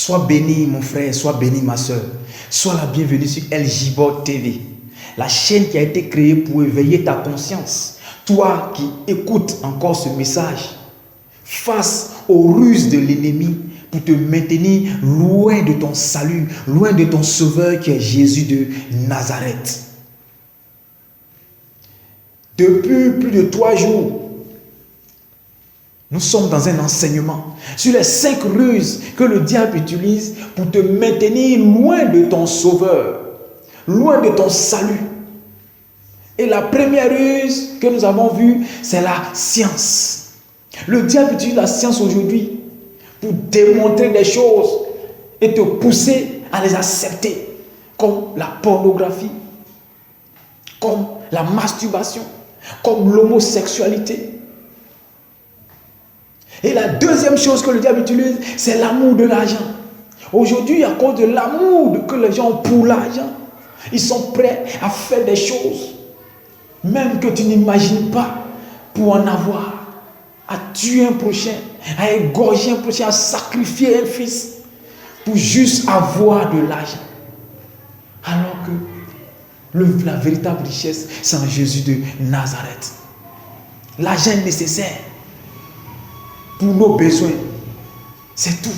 Sois béni mon frère, sois béni ma soeur. Sois la bienvenue sur LJBOD TV. La chaîne qui a été créée pour éveiller ta conscience. Toi qui écoutes encore ce message, face aux ruses de l'ennemi pour te maintenir loin de ton salut, loin de ton sauveur qui est Jésus de Nazareth. Depuis plus de 3 jours, nous sommes dans un enseignement sur les 5 ruses que le diable utilise pour te maintenir loin de ton sauveur, loin de ton salut. Et la première ruse que nous avons vue, c'est la science. Le diable utilise la science aujourd'hui pour démontrer des choses et te pousser à les accepter, comme la pornographie, comme la masturbation, comme l'homosexualité. Et la deuxième chose que le diable utilise, c'est l'amour de l'argent. Aujourd'hui, à cause de l'amour que les gens ont pour l'argent, ils sont prêts à faire des choses, même que tu n'imagines pas, pour en avoir. À tuer un prochain, à égorger un prochain, à sacrifier un fils, pour juste avoir de l'argent. Alors que la véritable richesse, c'est en Jésus de Nazareth. L'argent est nécessaire pour nos besoins. C'est tout.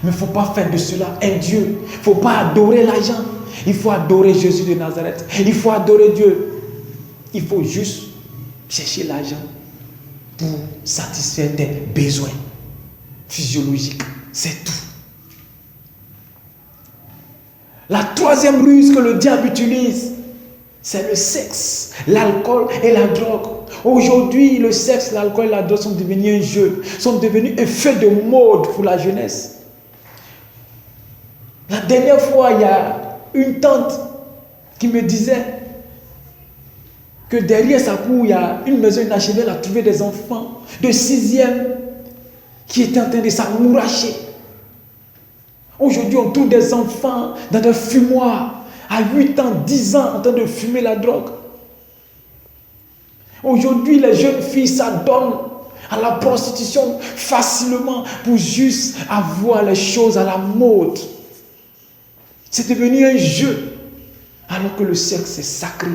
Mais il ne faut pas faire de cela un Dieu. Il ne faut pas adorer l'argent. Il faut adorer Jésus de Nazareth. Il faut adorer Dieu. Il faut juste chercher l'argent pour satisfaire tes besoins physiologiques. C'est tout. La troisième ruse que le diable utilise, c'est le sexe, l'alcool et la drogue. Aujourd'hui, le sexe, l'alcool et la drogue sont devenus un jeu, sont devenus un fait de mode pour la jeunesse. La dernière fois, il y a une tante qui me disait que derrière sa cour, il y a une maison inachevée, elle a trouvé des enfants de 6e qui étaient en train de s'amouracher. Aujourd'hui, on trouve des enfants dans des fumoirs, à 8 ans, 10 ans, en train de fumer la drogue. Aujourd'hui, les jeunes filles s'adonnent à la prostitution facilement pour juste avoir les choses à la mode. C'est devenu un jeu, alors que le sexe est sacré.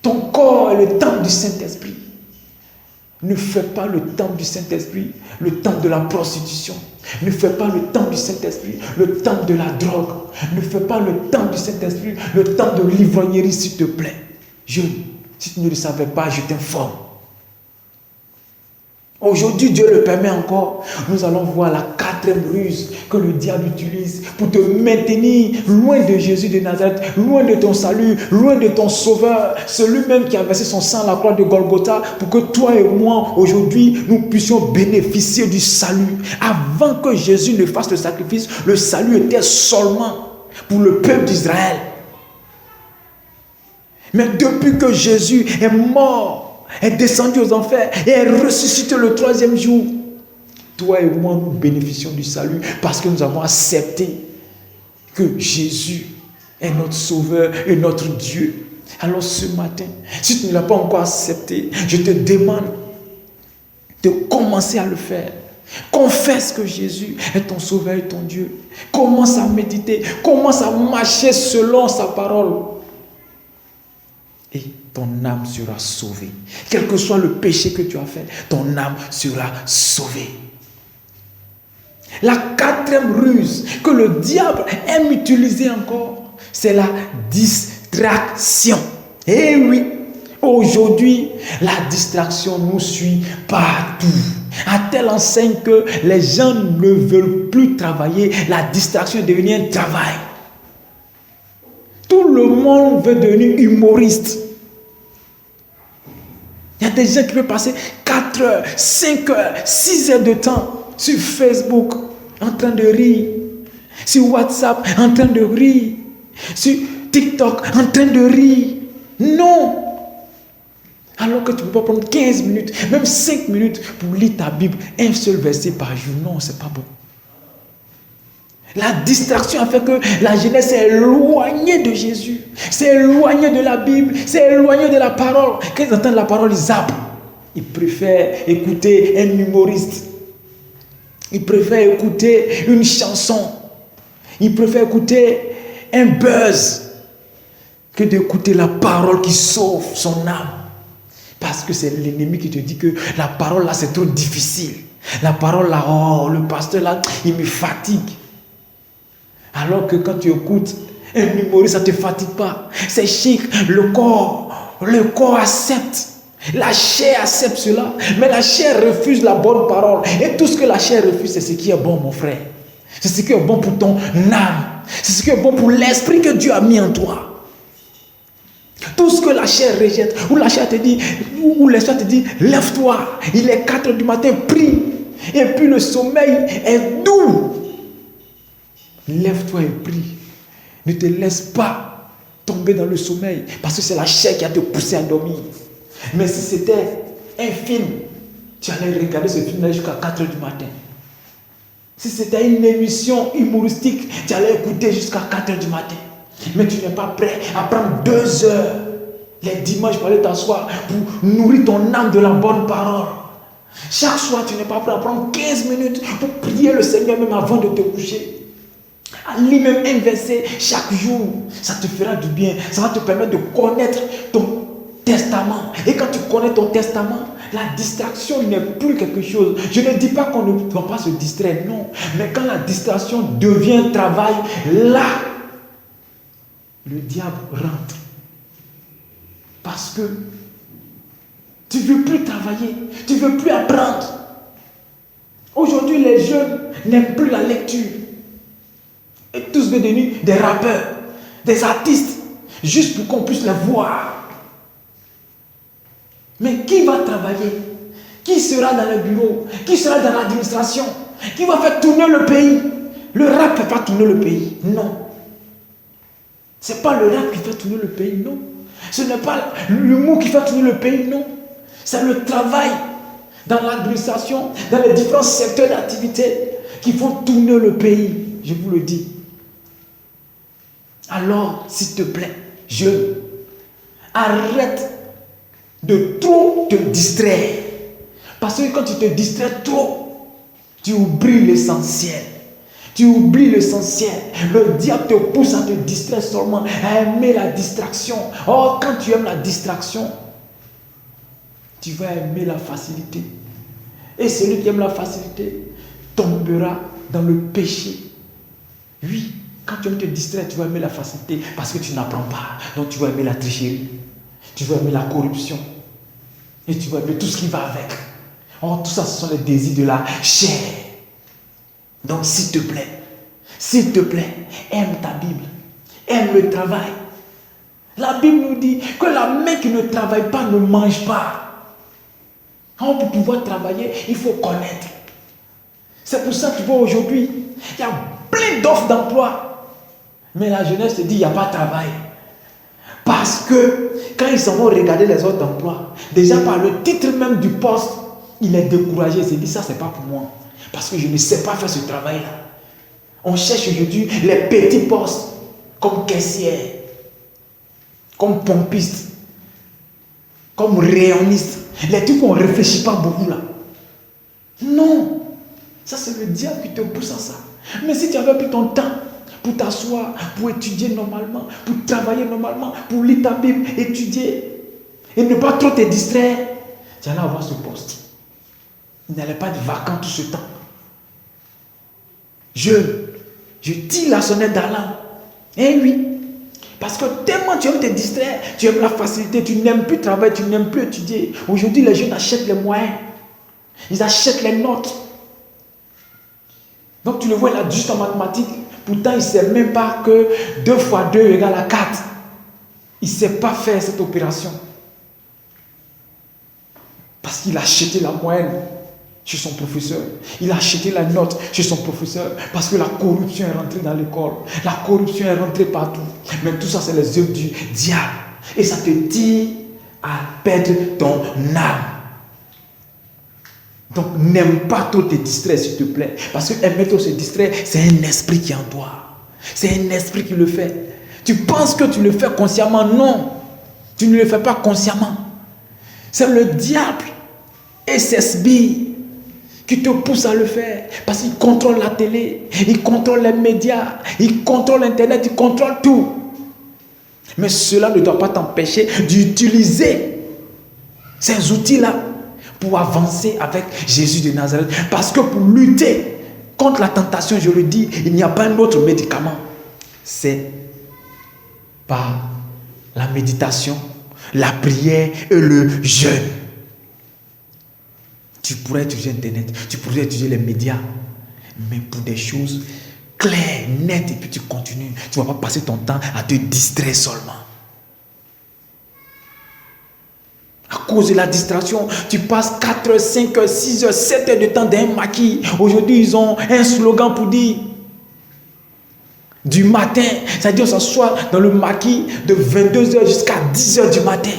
Ton corps est le temple du Saint-Esprit. Ne fais pas le temple du Saint-Esprit, le temple de la prostitution. Ne fais pas le temple du Saint-Esprit, le temple de la drogue. Ne fais pas le temple du Saint-Esprit, le temple de l'ivrognerie, s'il te plaît. Jeune, si tu ne le savais pas, je t'informe. Aujourd'hui, Dieu le permet encore. Nous allons voir la 4e ruse que le diable utilise pour te maintenir loin de Jésus de Nazareth, loin de ton salut, loin de ton sauveur, celui-même qui a versé son sang à la croix de Golgotha pour que toi et moi, aujourd'hui, nous puissions bénéficier du salut. Avant que Jésus ne fasse le sacrifice, le salut était seulement pour le peuple d'Israël. Mais depuis que Jésus est mort, est descendu aux enfers et est ressuscité le 3e jour, toi et moi, nous bénéficions du salut parce que nous avons accepté que Jésus est notre sauveur et notre Dieu. Alors ce matin, si tu ne l'as pas encore accepté, je te demande de commencer à le faire. Confesse que Jésus est ton sauveur et ton Dieu. Commence à méditer, commence à marcher selon sa parole. Et ton âme sera sauvée. Quel que soit le péché que tu as fait, ton âme sera sauvée. La 4e ruse que le diable aime utiliser encore, c'est la distraction. Eh oui, aujourd'hui, la distraction nous suit partout. À telle enseigne que les gens ne veulent plus travailler. La distraction est devenue un travail. Tout le monde veut devenir humoriste. Il y a des gens qui peuvent passer 4 heures, 5 heures, 6 heures de temps sur Facebook en train de rire, sur WhatsApp en train de rire, sur TikTok en train de rire. Non! Alors que tu ne peux pas prendre 15 minutes, même 5 minutes pour lire ta Bible, un seul verset par jour. Non, ce n'est pas bon. La distraction a fait que la jeunesse est éloignée de Jésus, c'est éloignée de la Bible, c'est éloignée de la parole. Quand ils entendent la parole, ils zappent. Ils préfèrent écouter un humoriste. Il préfère écouter une chanson. Il préfère écouter un buzz que d'écouter la parole qui sauve son âme. Parce que c'est l'ennemi qui te dit que la parole là c'est trop difficile. La parole là, oh, le pasteur là, il me fatigue. Alors que quand tu écoutes un humoriste, ça ne te fatigue pas. C'est chic, le corps accepte. La chair accepte cela, mais la chair refuse la bonne parole. Et tout ce que la chair refuse, c'est ce qui est bon, mon frère. C'est ce qui est bon pour ton âme. C'est ce qui est bon pour l'esprit que Dieu a mis en toi. Tout ce que la chair rejette, ou la chair te dit, ou l'esprit te dit, lève-toi, il est 4 heures du matin, prie. Et puis le sommeil est doux. Lève-toi et prie. Ne te laisse pas tomber dans le sommeil, parce que c'est la chair qui a te poussé à dormir. Mais si c'était un film, tu allais regarder ce film-là jusqu'à 4 heures du matin. Si c'était une émission humoristique, tu allais écouter jusqu'à 4 heures du matin. Mais tu n'es pas prêt à prendre 2 heures les dimanches pour aller t'asseoir, pour nourrir ton âme de la bonne parole. Chaque soir, tu n'es pas prêt à prendre 15 minutes pour prier le Seigneur même avant de te coucher. À lire même un verset chaque jour, ça te fera du bien. Ça va te permettre de connaître ton testament. Et quand tu connais ton testament, la distraction n'est plus quelque chose. Je ne dis pas qu'on ne doit pas se distraire, non. Mais quand la distraction devient un travail, là, le diable rentre. Parce que tu ne veux plus travailler, tu ne veux plus apprendre. Aujourd'hui, les jeunes n'aiment plus la lecture. Et tous devenus des rappeurs, des artistes, juste pour qu'on puisse les voir. Mais qui va travailler? Qui sera dans le bureau? Qui sera dans l'administration? Qui va faire tourner le pays? Le rap ne fait pas tourner le pays, non. Ce n'est pas le rap qui fait tourner le pays, non. Ce n'est pas l'humour qui fait tourner le pays, non. C'est le travail dans l'administration, dans les différents secteurs d'activité qui font tourner le pays, je vous le dis. Alors, s'il te plaît, arrête de trop te distraire. Parce que quand tu te distrais trop, tu oublies l'essentiel. Tu oublies l'essentiel. Le diable te pousse à te distraire seulement, à aimer la distraction. Or, quand tu aimes la distraction, tu vas aimer la facilité. Et celui qui aime la facilité tombera dans le péché. Oui, quand tu aimes te distraire, tu vas aimer la facilité parce que tu n'apprends pas. Donc tu vas aimer la tricherie. Tu vas aimer la corruption. Et tu vas aimer tout ce qui va avec. Or, tout ça, ce sont les désirs de la chair. Donc, s'il te plaît, aime ta Bible. Aime le travail. La Bible nous dit que la main qui ne travaille pas ne mange pas. Alors, pour pouvoir travailler, il faut connaître. C'est pour ça que tu vois aujourd'hui, il y a plein d'offres d'emploi. Mais la jeunesse te dit, il n'y a pas de travail. Parce que quand ils s'en vont regarder les offres d'emploi, déjà par le titre même du poste, il est découragé. Il se dit, ça, c'est pas pour moi. Parce que je ne sais pas faire ce travail-là. On cherche aujourd'hui les petits postes, comme caissière, comme pompiste, comme rayonniste. Les trucs qu'on ne réfléchit pas beaucoup là. Non. Ça, c'est le diable qui te pousse à ça. Mais si tu avais pris ton temps pour t'asseoir, pour étudier normalement, pour travailler normalement, pour lire ta Bible, étudier, et ne pas trop te distraire, tu allais avoir ce poste. Il n'allait pas être vacant tout ce temps. Je tire la sonnette d'alarme. Eh oui. Parce que tellement tu aimes te distraire, tu aimes la facilité, tu n'aimes plus travailler, tu n'aimes plus étudier. Aujourd'hui, les jeunes achètent les moyens. Ils achètent les notes. Donc tu le vois là juste en mathématiques. Pourtant, il ne sait même pas que 2 × 2 = 4. Il ne sait pas faire cette opération. Parce qu'il a acheté la moyenne chez son professeur. Il a acheté la note chez son professeur. Parce que la corruption est rentrée dans l'école. La corruption est rentrée partout. Mais tout ça, c'est les œuvres du diable. Et ça te tire à perdre ton âme. Donc, n'aime pas trop te distraire, s'il te plaît. Parce que aimer trop se distraire, c'est un esprit qui est en toi. C'est un esprit qui le fait. Tu penses que tu le fais consciemment. Non. Tu ne le fais pas consciemment. C'est le diable et ses sbires qui te pousse à le faire. Parce qu'il contrôle la télé, il contrôle les médias, il contrôle Internet, il contrôle tout. Mais cela ne doit pas t'empêcher d'utiliser ces outils-là pour avancer avec Jésus de Nazareth. Parce que pour lutter contre la tentation, je le dis, il n'y a pas un autre médicament. C'est par la méditation, la prière et le jeûne. Tu pourrais utiliser Internet, tu pourrais utiliser les médias, mais pour des choses claires, nettes, et puis tu continues. Tu ne vas pas passer ton temps à te distraire seulement. À cause de la distraction, tu passes 4 heures, 5 heures, 6 heures, 7 heures de temps dans un maquis. Aujourd'hui, ils ont un slogan pour dire du matin, c'est-à-dire on s'assoit dans le maquis de 22 heures jusqu'à 10 heures du matin.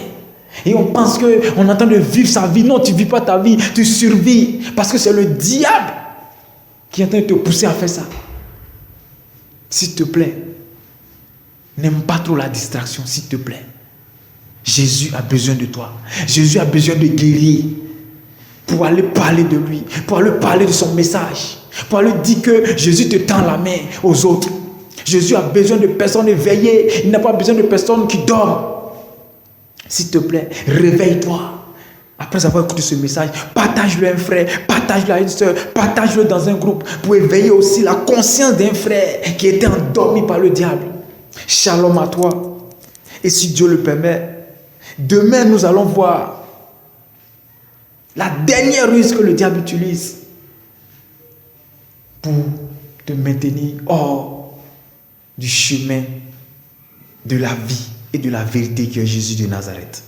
Et on pense qu'on est en train de vivre sa vie. Non, tu ne vis pas ta vie, tu survis. Parce que c'est le diable qui est en train de te pousser à faire ça. S'il te plaît, n'aime pas trop la distraction, s'il te plaît. Jésus a besoin de toi. Jésus a besoin de guérir pour aller parler de lui, pour aller parler de son message, pour aller dire que Jésus te tend la main aux autres. Jésus a besoin de personnes éveillées. Il n'a pas besoin de personnes qui dorment. S'il te plaît, réveille-toi. Après avoir écouté ce message, partage-le à un frère, partage-le à une soeur, partage-le dans un groupe pour éveiller aussi la conscience d'un frère qui était endormi par le diable. Shalom à toi. Et si Dieu le permet, demain nous allons voir la dernière ruse que le diable utilise pour te maintenir hors du chemin de la vie et de la vérité qui est Jésus de Nazareth.